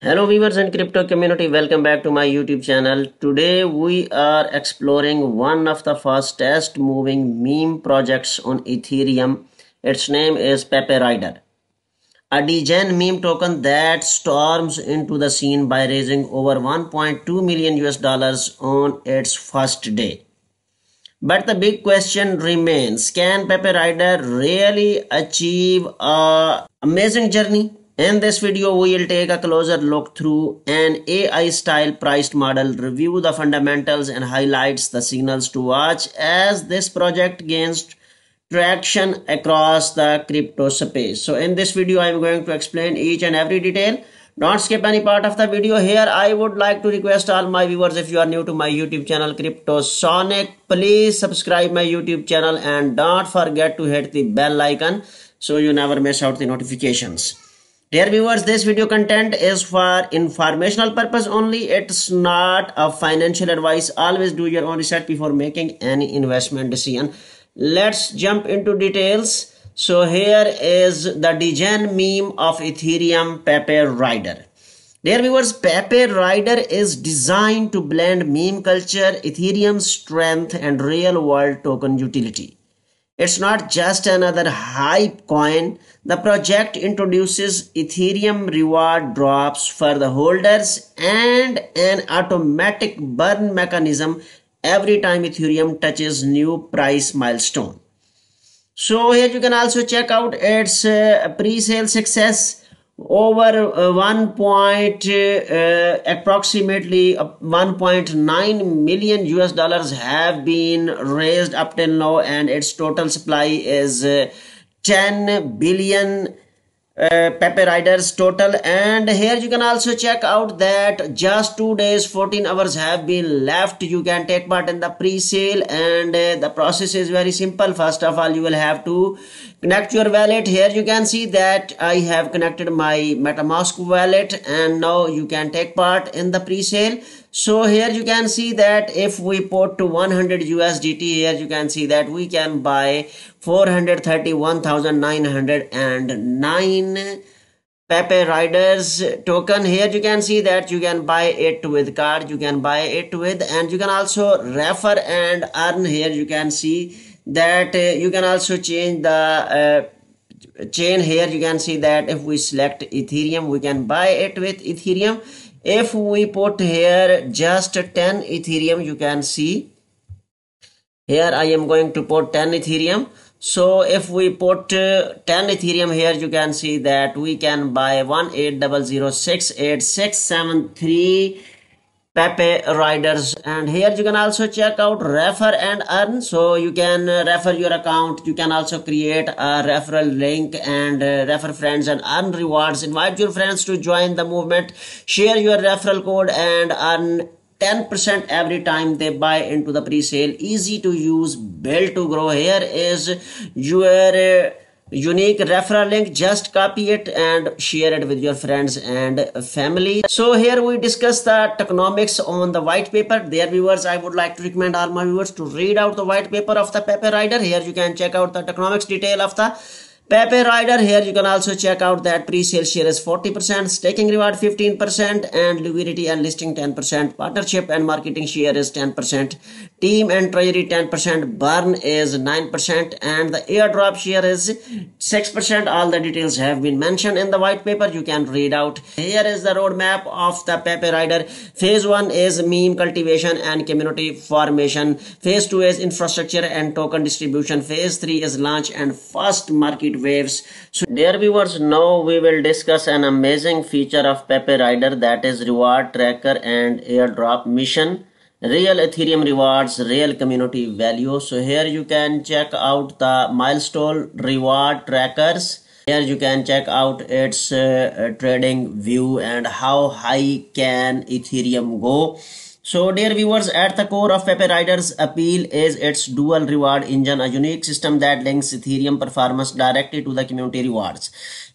Hello viewers and crypto community, welcome back to my YouTube channel. Today we are exploring one of the fastest moving meme projects on Ethereum. Its name is Pepe Rider, a degen meme token that storms into the scene by raising over 1.2 million US dollars on its first day. But the big question remains, can Pepe Rider really achieve a amazing journey? In this video, we will take a closer look through an AI style priced model, review the fundamentals and highlights the signals to watch as this project gains traction across the crypto space. So in this video, I am going to explain each and every detail. Don't skip any part of the video. Here I would like to request all my viewers, if you are new to my YouTube channel Crypto Sonic, please subscribe my YouTube channel and don't forget to hit the bell icon so you never miss out the notifications. Dear viewers, this video content is for informational purpose only. It's not a financial advice. Always do your own research before making any investment decision. Let's jump into details. So here is the degen meme of Ethereum Pepe Rider. Dear viewers, Pepe Rider is designed to blend meme culture, Ethereum strength and real world token utility. It's not just another hype coin. The project introduces Ethereum reward drops for the holders and an automatic burn mechanism every time Ethereum touches new price milestone. So here you can also check out its pre-sale success. Over approximately 1.9 million US dollars have been raised up till now, and its total supply is 10 billion Pepe Riders total. And here you can also check out that just 2 days 14 hours have been left. You can take part in the pre-sale, and the process is very simple. First of all, you will have to connect your wallet. Here you can see that I have connected my MetaMask wallet, and now you can take part in the pre-sale. So here you can see that if we put to 100 USDT, here you can see that we can buy 431,909 Pepe Riders token. Here you can see that you can buy it with card, you can buy it with, and you can also refer and earn. Here you can see that you can also change the chain. Here you can see that if we select Ethereum, we can buy it with Ethereum. If we put here just 10 Ethereum, you can see here I am going to put 10 Ethereum. So if we put 10 Ethereum here, you can see that we can buy 180068673 Pepe Riders. And here you can also check out refer and earn. So you can refer your account. You can also create a referral link and refer friends and earn rewards. Invite your friends to join the movement. Share your referral code and earn 10% every time they buy into the pre-sale. Easy to use, built to grow. Here is your unique referral link. Just copy it and share it with your friends and family. So here we discuss the tokenomics on the white paper. Dear viewers, I would like to recommend all my viewers to read out the white paper of the Pepe Rider. Here you can check out the tokenomics detail of the Pepe Rider. Here you can also check out that pre-sale share is 40%, staking reward 15%, and liquidity and listing 10%. Partnership and marketing share is 10%. Team and treasury 10%. Burn is 9%, and the airdrop share is 6%. All the details have been mentioned in the white paper. You can read out. Here is the roadmap of the Pepe Rider. Phase 1 is meme cultivation and community formation. Phase 2 is infrastructure and token distribution. Phase 3 is launch and first market waves. So dear viewers, now we will discuss an amazing feature of Pepe Rider, that is reward tracker and airdrop mission. Real Ethereum rewards, real community value. So here you can check out the milestone reward trackers. Here you can check out its trading view and how high can Ethereum go. So dear viewers, at the core of Pepe Rider's appeal is its dual reward engine, a unique system that links Ethereum performance directly to the community rewards.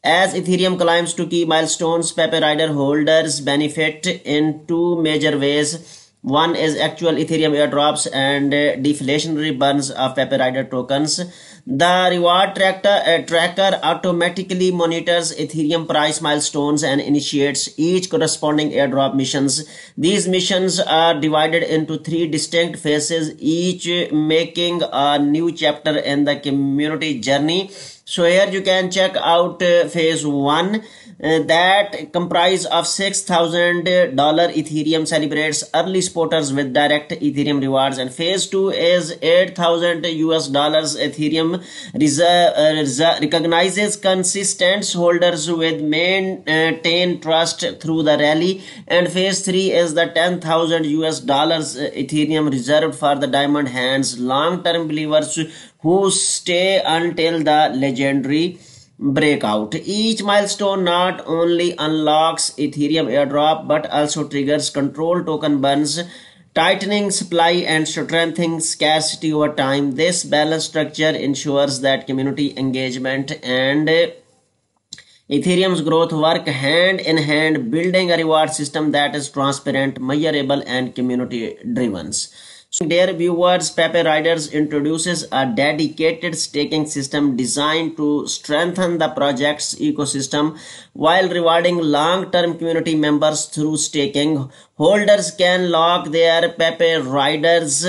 As Ethereum climbs to key milestones, Pepe Rider holders benefit in two major ways. One is actual Ethereum airdrops and deflationary burns of PepeRider tokens. The reward tracker automatically monitors Ethereum price milestones and initiates each corresponding airdrop missions. These missions are divided into 3 distinct phases, each making a new chapter in the community journey. So here you can check out phase 1 that comprise of $6,000 Ethereum celebrates early supporters with direct Ethereum rewards, and phase 2 is $8,000 Ethereum recognizes consistent holders with maintain trust through the rally, and phase 3 is the $10,000 Ethereum reserved for the diamond hands long-term believers who stay until the legendary breakout. Each milestone not only unlocks Ethereum airdrop but also triggers control token burns, tightening supply and strengthening scarcity over time. This balanced structure ensures that community engagement and Ethereum's growth work hand in hand, building a reward system that is transparent, measurable, and community driven. So, dear viewers, PepeRiders introduces a dedicated staking system designed to strengthen the project's ecosystem while rewarding long-term community members through staking. Holders can lock their PepeRiders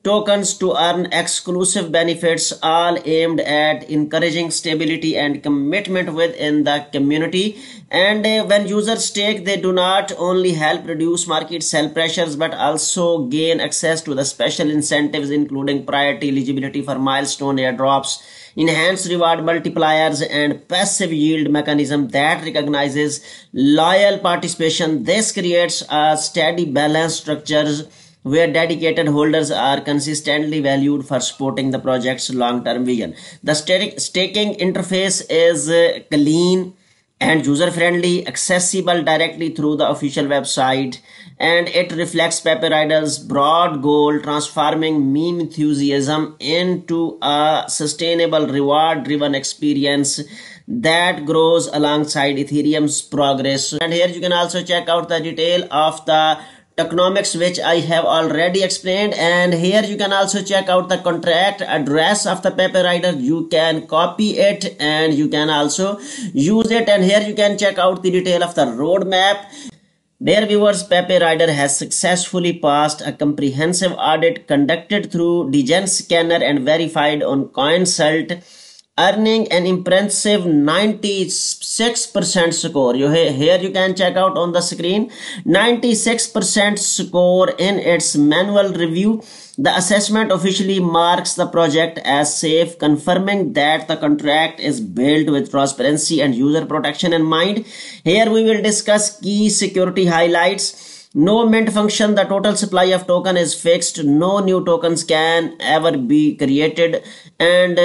tokens to earn exclusive benefits, all aimed at encouraging stability and commitment within the community. And when users stake, they do not only help reduce market sell pressures but also gain access to the special incentives, including priority eligibility for milestone airdrops, enhanced reward multipliers, and passive yield mechanism that recognizes loyal participation. This creates a steady balance structures where dedicated holders are consistently valued for supporting the project's long-term vision. The staking interface is clean and user-friendly, accessible directly through the official website, and it reflects PepeRiders' broad goal, transforming meme enthusiasm into a sustainable reward-driven experience that grows alongside Ethereum's progress. And here you can also check out the detail of the tokenomics, which I have already explained, and here you can also check out the contract address of the PepeRider. You can copy it and you can also use it, and here you can check out the detail of the roadmap. Dear viewers, PepeRider has successfully passed a comprehensive audit conducted through Degen Scanner and verified on CoinSult, earning an impressive 96% score. Here you can check out on the screen 96% score in its manual review. The assessment officially marks the project as safe, confirming that the contract is built with transparency and user protection in mind. Here we will discuss key security highlights. No mint function, the total supply of token is fixed. No new tokens can ever be created, and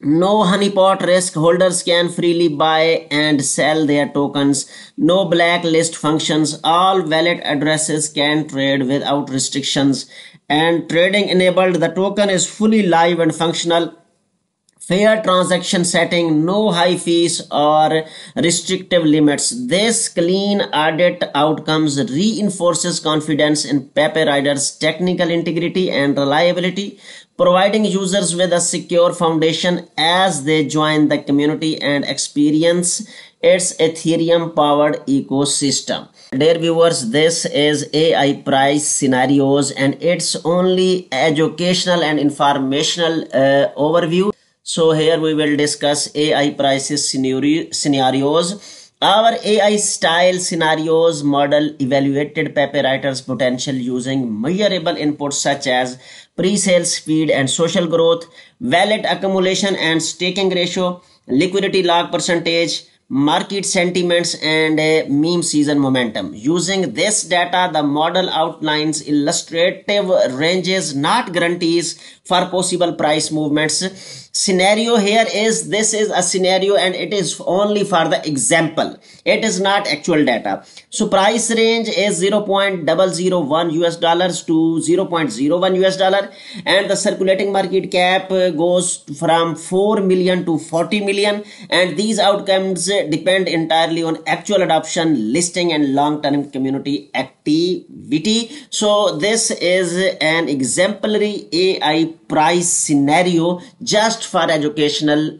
no honeypot risk. Holders can freely buy and sell their tokens. No blacklist functions. All wallet addresses can trade without restrictions. And trading enabled. The token is fully live and functional. Fair transaction setting, no high fees or restrictive limits. This clean audit outcomes reinforces confidence in PepeRider's technical integrity and reliability, providing users with a secure foundation as they join the community and experience its Ethereum-powered ecosystem. Dear viewers, this is AI price scenarios and it's only educational and informational overview. So here we will discuss AI prices scenarios. Our AI style scenarios model evaluated PepeRider's potential using measurable inputs such as pre-sale speed and social growth, wallet accumulation and staking ratio, liquidity lock percentage, market sentiments, and meme season momentum. Using this data, the model outlines illustrative ranges, not guarantees, for possible price movements. Scenario here is, this is a scenario and it is only for the example. It is not actual data. So price range is $0.001 to $0.01, and the circulating market cap goes from 4 million to 40 million, and these outcomes depend entirely on actual adoption, listing, and long-term community activity. So this is an exemplary AI price scenario just for educational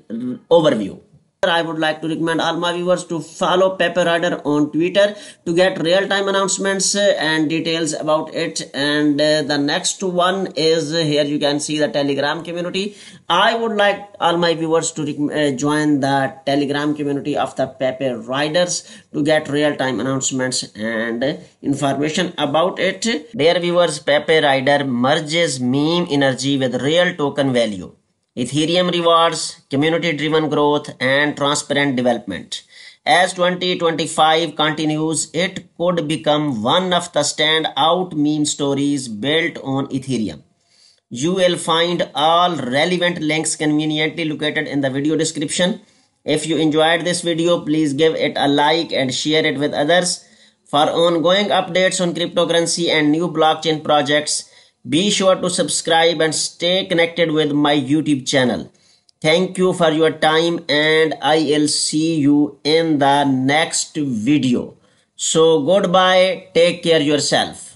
overview. I would like to recommend all my viewers to follow Pepe Rider on Twitter to get real-time announcements and details about it. And the next one is here you can see the Telegram community. I would like all my viewers to join the Telegram community of the Pepe Riders to get real-time announcements and information about it. Dear viewers, Pepe Rider merges meme energy with real token value, Ethereum rewards, community-driven growth, and transparent development. As 2025 continues, it could become one of the standout meme stories built on Ethereum. You will find all relevant links conveniently located in the video description. If you enjoyed this video, please give it a like and share it with others. For ongoing updates on cryptocurrency and new blockchain projects, be sure to subscribe and stay connected with my YouTube channel. Thank you for your time and I'll see you in the next video. So goodbye. Take care yourself.